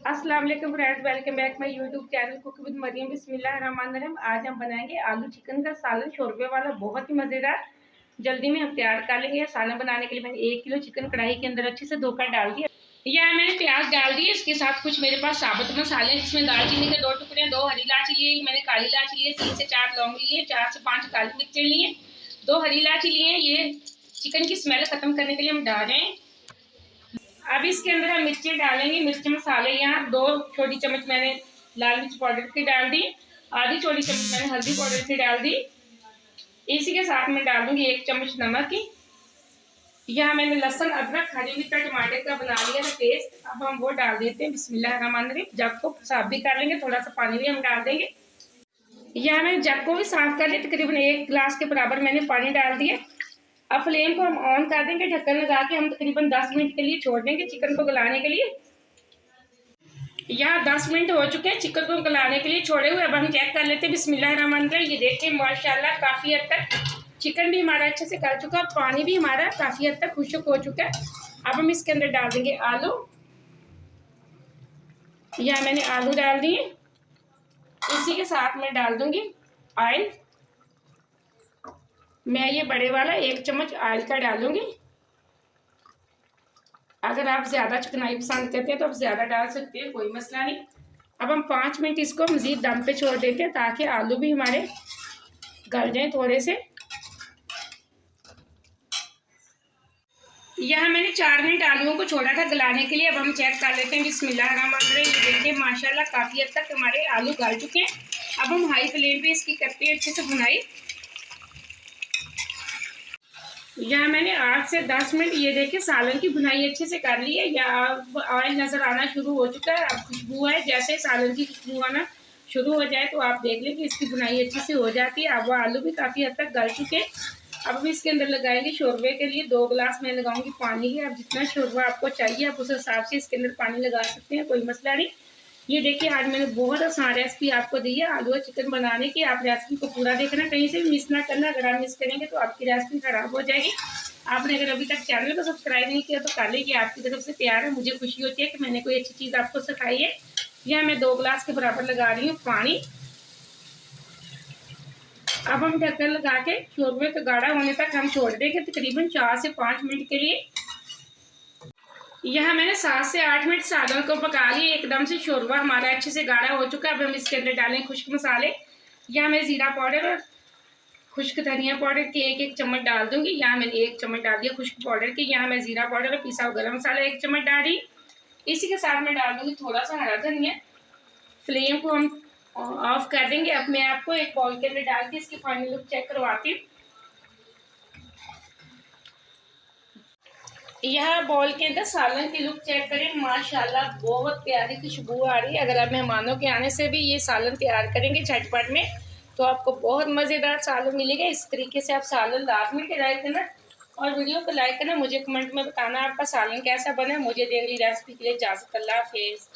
अस्सलाम वालेकुम friends, welcome back my YouTube channel cook with Mariam. बिस्मिल्लाहिर्रहमानिर्रहीम। आज हम बनाएंगे आलू चिकन का सालन शोरबे वाला, बहुत ही मज़ेदार। जल्दी में हम तैयार कर लेंगे। सालन बनाने के लिए मैंने 1 किलो चिकन कढ़ाई के अंदर अच्छे से धोकर डाल दिया। यहाँ मैंने प्याज डाल दिए। इसके साथ कुछ मेरे पास साबुत मसाले, जिसमें दालचीनी के 2 टुकड़े, 2 हरी इलायची लिए, मैंने काली इलायची लिए, 3 से 4 लौंग लिए, 4 से 5 काली मिर्चें लिए, 2 हरी इलायची लिए। ये चिकन की स्मेल खत्म करने के लिए हम डाल रहे हैं। अब इसके अंदर हम मिर्ची डालेंगे। मिर्च मसाले यहाँ 2 छोटी चम्मच मैंने लाल मिर्च पाउडर की डाल दी, आधी छोटी चम्मच मैंने हल्दी पाउडर की डाल दी। इसी के साथ मैं डाल दूंगी 1 चम्मच नमक की। यहाँ मैंने लहसुन, अदरक, हरी मिर्च, टमाटर का बना लिया था पेस्ट। अब हम वो डाल देते हैं। बिस्मिल्लाहिर्रहमानिर्रहीम। जग को साफ भी कर लेंगे, थोड़ा सा पानी भी हम डाल देंगे। यहाँ मैंने जग को भी साफ कर लिया। तकरीबन 1 गिलास के बराबर मैंने पानी डाल दिया। अब फ्लेम को हम ऑन कर देंगे। ढक्कन लगा के हम तकरीबन 10 मिनट के लिए छोड़ देंगे चिकन को गलाने के लिए। यहाँ 10 मिनट हो चुके हैं चिकन को गलाने के लिए छोड़े हुए। अब हम चेक कर लेते हैं। बिस्मिल्लाहिर्रहमानिर्रहीम। ये देखिए माशाल्लाह काफ़ी हद तक चिकन भी हमारा अच्छे से गल चुका है, पानी भी हमारा काफ़ी हद तक खुश्क हो चुका है। अब हम इसके अंदर डाल देंगे आलू। यहाँ मैंने आलू डाल दिए। इसी के साथ मैं डाल दूंगी ऑयल। मैं ये बड़े वाला 1 चम्मच ऑयल का डालूंगी। अगर आप ज़्यादा चिकनाई पसंद करते हैं तो आप ज़्यादा डाल सकते हैं, कोई मसला नहीं। अब हम 5 मिनट इसको मज़ीद दम पे छोड़ देते हैं, ताकि आलू भी हमारे गल जाएं थोड़े से। यहाँ मैंने 4 मिनट आलूओं को छोड़ा था गलाने के लिए। अब हम चेक कर लेते हैं। बिस्मिल्लाहिर्रहमानिर्रहीम। ये देखिए माशाल्लाह काफ़ी हद तक हमारे आलू गल चुके हैं। अब हम हाई फ्लेम पे इसकी करते हैं अच्छे से भुनाई। यहाँ मैंने 8 से 10 मिनट ये देखिए सालन की भुनाई अच्छे से कर ली है। या ऑयल नज़र आना शुरू हो चुका है। अब खुशबू है, जैसे सालन की खुशबू आना शुरू हो जाए तो आप देख लें कि इसकी भुनाई अच्छे से हो जाती है। अब वो आलू भी काफ़ी हद तक गल चुके हैं। अब हम इसके अंदर लगाएंगे शोरबे के लिए 2 गिलास मैं लगाऊंगी पानी के। अब जितना शोरबा आपको चाहिए आप उस हिसाब से इसके अंदर पानी लगा सकते हैं, कोई मसला नहीं। ये देखिए आज मैंने बहुत आसान रेसिपी आपको दी है आलू और चिकन बनाने की। आप रेसिपी को पूरा देखना, कहीं से भी मिस ना करना। अगर आप मिस करेंगे तो आपकी रेसिपी ख़राब हो जाएगी। आपने अगर अभी तक चैनल को सब्सक्राइब नहीं किया तो कर लीजिए। आपकी तरफ से प्यार है, मुझे खुशी होती है कि मैंने कोई अच्छी चीज़ आपको सिखाई है। यह मैं 2 गिलास के बराबर लगा रही हूँ पानी। अब हम ढक्कन लगा के शोरबे का गाढ़ा होने तक हम छोड़ देंगे, तकरीबन 4 से 5 मिनट के लिए। यहाँ मैंने 7 से 8 मिनट सालन को पका लिए। एकदम से शोरबा हमारा अच्छे से गाढ़ा हो चुका है। अब हम इसके अंदर डालें खुश्क मसाले। यहाँ मैं ज़ीरा पाउडर और खुश्क धनिया पाउडर के 1-1 चम्मच डाल दूंगी। यहाँ मैंने 1 चम्मच डाल दिया खुश्क पाउडर की। यहाँ मैं ज़ीरा पाउडर और पिसा हुआ गरम मसाला 1 चम्मच डाल दी। इसी के साथ मैं डाल दूंगी थोड़ा सा हरा धनिया। फ्लेम को हम ऑफ कर देंगे। अब मैं आपको एक बाउल के अंदर डाल के इसकी फाइनल लुक चेक करवाती हूँ। यह बाउल के अंदर सालन की लुक चेक करें, माशाल्लाह बहुत प्यारी खुशबू आ रही है। अगर आप मेहमानों के आने से भी ये सालन तैयार करेंगे झटपट में तो आपको बहुत मज़ेदार सालन मिलेगा। इस तरीके से आप सालन लाजमी ट्राई करना और वीडियो को लाइक करना। मुझे कमेंट में बताना आपका सालन कैसा बना। मुझे अगली रेसिपी के लिए इजाज़त। अल्लाह हाफिज़।